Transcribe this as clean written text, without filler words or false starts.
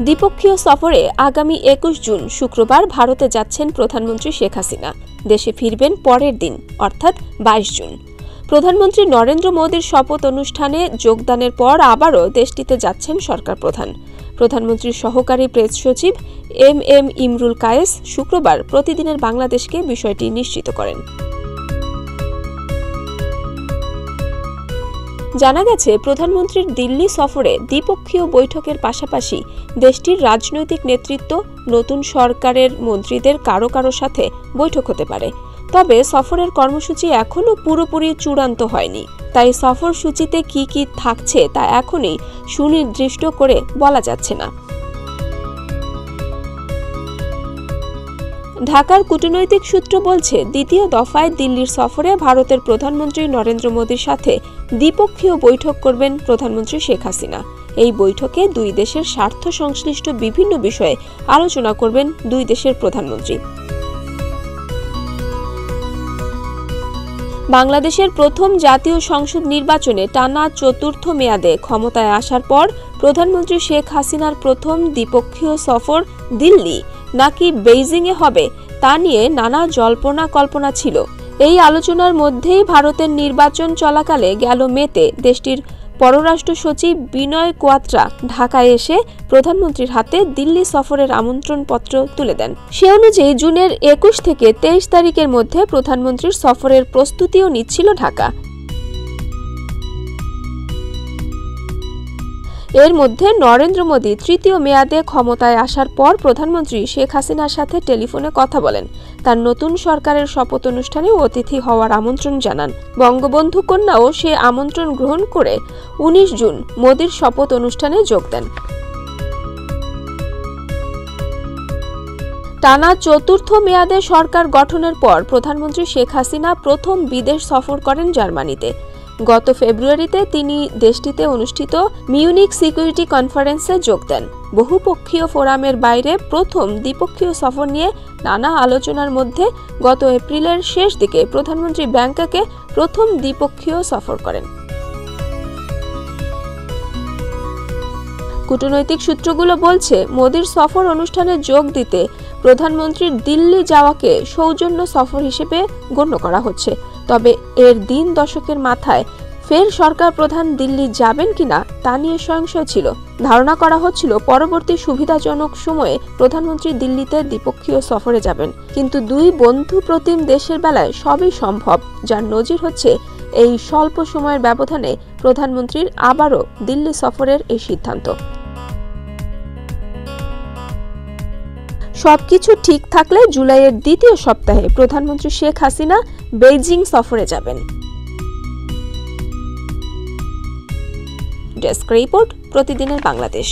দ্বিপক্ষীয় সফরে আগামী 21 জুন শুক্রবার ভারতে যাচ্ছেন প্রধানমন্ত্রী শেখ হাসিনা। দেশে ফিরবেন পরের দিন অর্থাৎ 22 জুন। প্রধানমন্ত্রী নরেন্দ্র মোদীর শপথ অনুষ্ঠানে যোগদানের পর আবারও দেশটিতে যাচ্ছেন সরকার প্রধান। প্রধানমন্ত্রীর সহকারী প্রেস সচিব এম ইমরুল কায়েস শুক্রবার প্রতিদিনের বাংলাদেশকে বিষয়টি নিশ্চিত করেন। জানা গেছে, প্রধানমন্ত্রীর দিল্লি সফরে দ্বিপক্ষীয় বৈঠকের পাশাপাশি দেশটির রাজনৈতিক নেতৃত্ব, নতুন সরকারের মন্ত্রীদের কারো সাথে বৈঠক হতে পারে। তবে সফরের কর্মসূচি এখনও পুরোপুরি চূড়ান্ত হয়নি, তাই সফর সূচিতে কি থাকছে তা এখনই সুনির্দিষ্ট করে বলা যাচ্ছে না। ঢাকার কূটনৈতিক সূত্র বলছে, দ্বিতীয় দফায় দিল্লির সফরে ভারতের প্রধানমন্ত্রী নরেন্দ্র মোদীর সাথে দ্বিপক্ষীয় বৈঠক করবেন প্রধানমন্ত্রী শেখ হাসিনা। এই বৈঠকে দুই দেশের স্বার্থ সংশ্লিষ্ট বিভিন্ন বিষয়ে আলোচনা করবেন দুই দেশের প্রধানমন্ত্রী। বাংলাদেশের প্রথম জাতীয় সংসদ নির্বাচনে টানা চতুর্থ মেয়াদে ক্ষমতায় আসার পর প্রধানমন্ত্রী শেখ হাসিনার প্রথম দ্বিপক্ষীয় সফর দিল্লি নাকি বেইজিংয়ে হবে তা নিয়ে নানা জল্পনা কল্পনা ছিল। এই আলোচনার মধ্যেই ভারতের নির্বাচন চলাকালে গেল মেতে দেশটির পররাষ্ট্র সচিব বিনয় কোয়াত্রা ঢাকায় এসে প্রধানমন্ত্রীর হাতে দিল্লি সফরের আমন্ত্রণপত্র তুলে দেন। সে অনুযায়ী জুনের 21 থেকে 23 তারিখের মধ্যে প্রধানমন্ত্রীর সফরের প্রস্তুতিও নিচ্ছিল ঢাকা। এর মধ্যে নরেন্দ্র মোদী তৃতীয় মেয়াদে ক্ষমতায় আসার পর প্রধানমন্ত্রী শেখ হাসিনার সাথে টেলিফোনে কথা বলেন। তার নতুন সরকারের শপথ অনুষ্ঠানে অতিথি হওয়ার আমন্ত্রণ জানান। বঙ্গবন্ধু কন্যাও সে আমন্ত্রণ গ্রহণ করে 19 জুন মোদীর শপথ অনুষ্ঠানে যোগ দেন। টানা চতুর্থ মেয়াদে সরকার গঠনের পর প্রধানমন্ত্রী শেখ হাসিনা প্রথম বিদেশ সফর করেন জার্মানিতে। গত ফেব্রুয়ারিতে তিনি দেশটিতে অনুষ্ঠিত মিউনিক সিকিউরিটি কনফারেন্সে যোগ দেন। বহুপক্ষীয় ফোরামের বাইরে প্রথম দ্বিপক্ষীয় সফর নিয়ে নানা আলোচনার মধ্যে গত এপ্রিলের শেষ দিকে প্রধানমন্ত্রী ব্যাংককে প্রথম দ্বিপক্ষীয় সফর করেন। কূটনৈতিক সূত্রগুলো বলছে, মোদীর সফর অনুষ্ঠানে যোগ দিতে প্রধানমন্ত্রীর দিল্লি যাওয়াকে সৌজন্য সফর হিসেবে গণ্য করা হচ্ছে। তবে এর দিন দশকের মাথায় ফের সরকার প্রধান দিল্লি যাবেন কিনা তা নিয়ে সংশয় ছিল। ধারণা করা হচ্ছিল পরবর্তী সুবিধাজনক সময়ে প্রধানমন্ত্রী দিল্লিতে দ্বিপক্ষীয় সফরে যাবেন। কিন্তু দুই বন্ধু প্রতিম দেশের বেলায় সবই সম্ভব, যার নজির হচ্ছে এই স্বল্প সময়ের ব্যবধানে প্রধানমন্ত্রীর আবারও দিল্লি সফরের এই সিদ্ধান্ত। সবকিছু ঠিক থাকলে জুলাইয়ের দ্বিতীয় সপ্তাহে প্রধানমন্ত্রী শেখ হাসিনা বেইজিং সফরে যাবেন। ডেস্ক রিপোর্ট, প্রতিদিনের বাংলাদেশ।